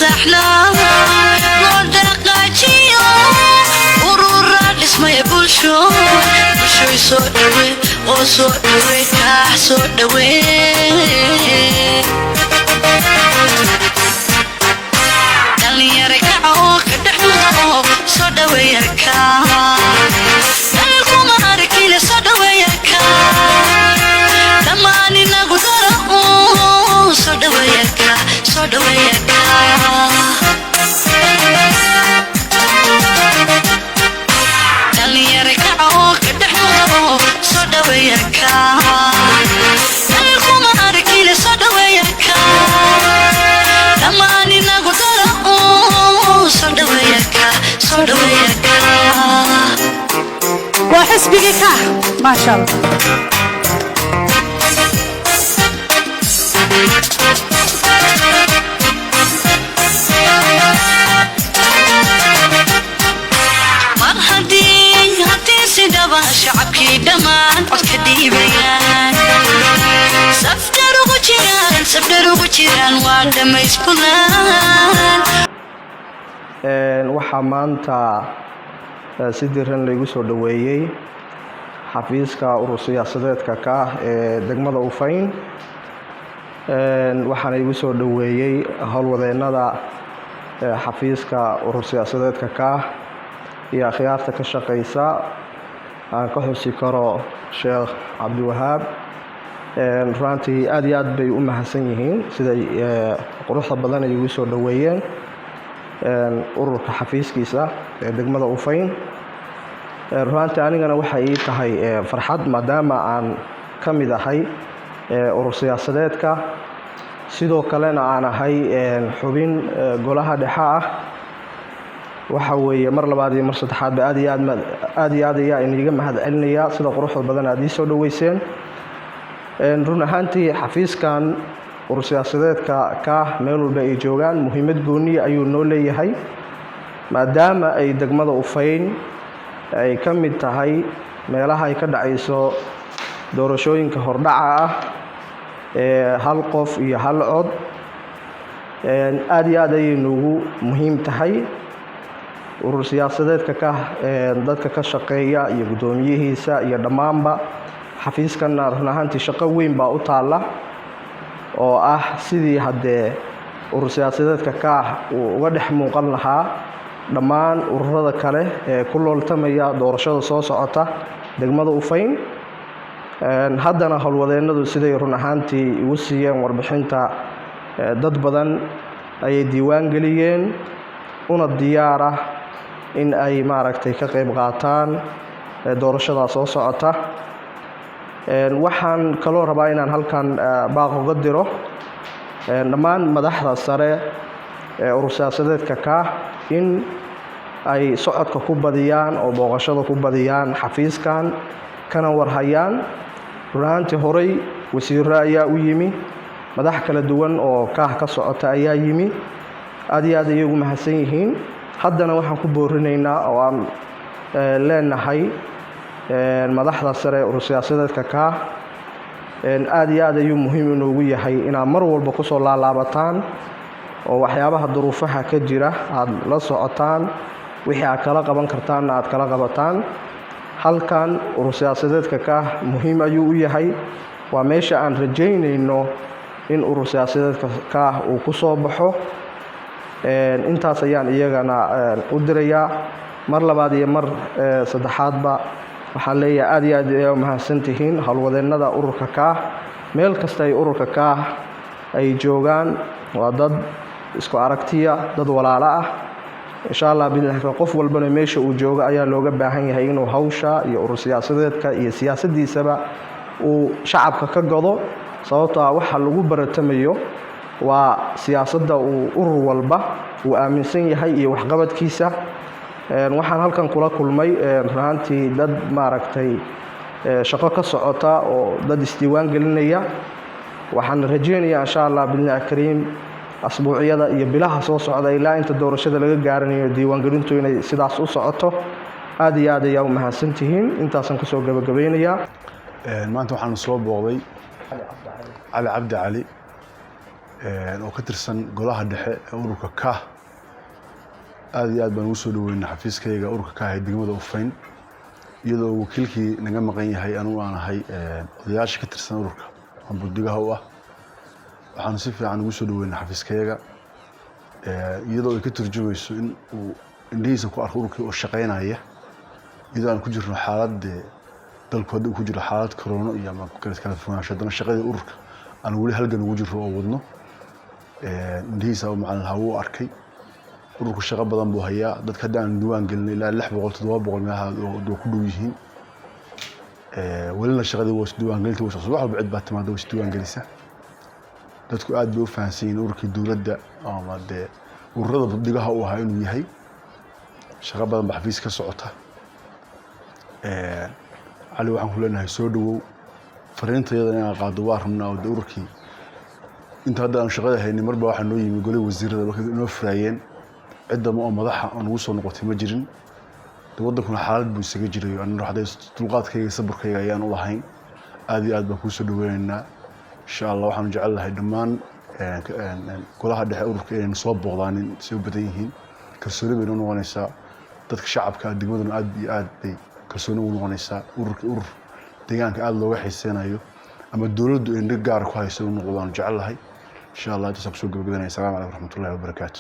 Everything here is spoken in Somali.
سحنا قدرك عجيو ورورا اسمه يبولشو بشو يسودوي وسودوي كاسودوي دلني يركعو كدحو سودوي يركع دلكم هاركيل سودوي يركع دماني نقدرو سودوي يركع سودوي يركع دلني يركعو كدحو سودوي يركع دلكم هاركيل سودوي يركع دماني نقدرو سودوي يركع سودوي يركع وحسبك كا ما شاء الله شعبكي دمان وكدي بيان سفدروا وجيران وادم يسكنان waxaa maanta si diiran lagu soo dhaweeyay xafiiska urur siyaasadeedka ka ee degmada Ufayn waxaana igu soo dhaweeyay howlwadeennada xafiiska urur siyaasadeedka ka iyo akhyaarta ka shaqeysa aan ka xusi karo Sheekh Cabdi Wahaab runtii aad iyo aad bay u mahadsan yihiin sida quruxda badan ay igu soo dhaweeyeen ururka xafiiskiisa ee degmada Ufayn runtii anigana waxay ii tahay farxad maadaama aan ka mid ahay urur siyaasadeedka sidoo kalena aan ahay xubin golaha dhexe ah waxa weeye mar labaad iyo mar saddexaad aad iyo aad iniga mahadcelinaya sida quruxda badan aad ii soo dhaweyseen run ahaantii xafiiskan urur siyaasadeedka ka meel walba ay joogaan muhiimad gooni ayuu noo leeyahay maadaama ay degmada Ufayn ay ka mid tahay meelaha ay ka dhacayso doorashooyinka hordhaca ah ee hal qof iyo hal cod aad iyo aad ayay noogu muhiim tahay urur siyaasadeedka ka dadka ka shaqeeya iyo gudoomiyihiisa iyo dhammaanba xafiiskan run ahaantii shaqo weyn baa u taala oo ah sidii haddee urur siyaasadeedka ka uu uga dhex muuqan lahaa dhammaan ururada kale ee ku looltamaya doorashada soo socota degmada Ufayn haddana howlwadeennadu siday run ahaantii igu siiyeen warbixinta dad badan ayay diiwaan geliyeen una diyaar ah in ay maaragtay ka qayb qaataan doorashada soo socota waxaan kaloo rabaa inaan halkan baaq uga diro dhammaan madaxda sare ee urur siyaasadeedka ka in ay socodka ku badiyaan oo booqashada ku badiyaan xafiiskan kana warhayaan runtii horay wasiirro ayaa u yimi madax kala duwan oo ka socota ayaa yimi aad iyo aad ayay ugu mahadsan yihiin haddana waxaan ku boorinaynaa oo aan leenahay madaxda sare urur siyaasadeedka ka aad iyo aad ayuu muhiim inoogu yahay inaad mar walba ku soo laalaabataan oo waxyaabaha duruufaha ka jira aad la socotaan wixii aad kala qaban kartaanna aad kala qabataan halkan urur siyaasadeedka ka muhiim ayuu u yahay waa meesha aan rajaynayno in urur siyaasadeedka ka uu ku soo baxo intaas ayaan iyagana u dirayaa mar labaad iyo mar saddexaadba waxaan leeyahay aad iyo aad ay mahadsantihiin howlwadeennada ururka ka meel kasta ay ururka ka ay joogaan waa dad isku aragtiya dad walaalo ah insha Allah billahi qof walbana meesha uu joogo ayaa looga baahan yahay inuu hawsha iyo urur siyaasadeedka iyo siyaasadiisaba uu shacabka ka godo sababtoo ah waxa lagu baratamayo waa siyaasadda uu urur walba uu aaminsan yahay iyo waxqabadkiisa waxaan halkan kula kulmay runtii dad maaragtay shaqo ka socota oo dad isdiiwaan gelinaya waxaan rajaynayaa insha Allah billahi kariim asbuuciyada iyo bilaha soo socda ilaa inta doorashada laga gaaranayo diiwaangelintu inay sidaas u socoto aad iyo aad ayaa u mahadsantihiin intaasan ku soo gabagabeynayaa maanta waxaan soo booqday cali cabdi cali oo ka tirsan golaha dhexe ee ururka KAH aad iyo aad baan ugu soo dhaweynay xafiiskayga ururka KAH ee degmada Ufayn iyadoo wakiilkii naga maqan yahay anigu aan ahay odayaasha ka tirsan ururka aan budigaha u ah waxaan si fiican ugu soo dhaweynay xafiiskayga iyadoo ay ka turjumayso in uu indhihiisa ku arko ururkii oo shaqeynaya iyadoo aan ku jirno xaalad dalkooda ku jiro xaalad corona iyo ama kala fogaansho dana shaqadii ururka aan wali halgan ugu jirro oo wadno indhihiisa oo macallin hawo arkay ururku shaqo badan buu hayaa dadka hadaan diiwaan gelinay ilaa 600 700 meelaha oo ku dhow yihiin walina shaqadii waa diiwaan gelinta wax walba cid baa timaado waa diiwaan gelisa dadku aad bay u fahansan yihiin ururkii dawladda ama ururada budigaha uu ahaa inuu yahay shaqo badan baa xafiis ka socota cali waxaan ku leenahay soo dhawow fariintayada inaan qaado waa rabnaa oo ururkii inta hadda aan shaqada haynay marba waxaa noo yimi golay wasiirada waxay inoo furaayeen cidda ma madaxa aan ugu soo noqotay ma jirin wadankuna xaalad buu isaga jiray aan raxday dulqaadkayga sabarkayga ayaan u lahayn aad iyo aad baan ku soo dhaweynaynaa insha Allah waxaan jecelahay dhammaan golaha dhexe ururka inay soo booqdaan si u badan yihiin kalsooni bay noqonaysaa dadka shacabka degmaduna aad iyo aad bay kalsooni u noqonaysaa urur deegaanka aad looga xiiseenayo ama dawladdu ay gaar ku hayso inuu noqdaan jecelahay insha Allah intaas ku soo gabagabeynaa. Assalaamu calaykum warahmatullaahi wabarakaatuh.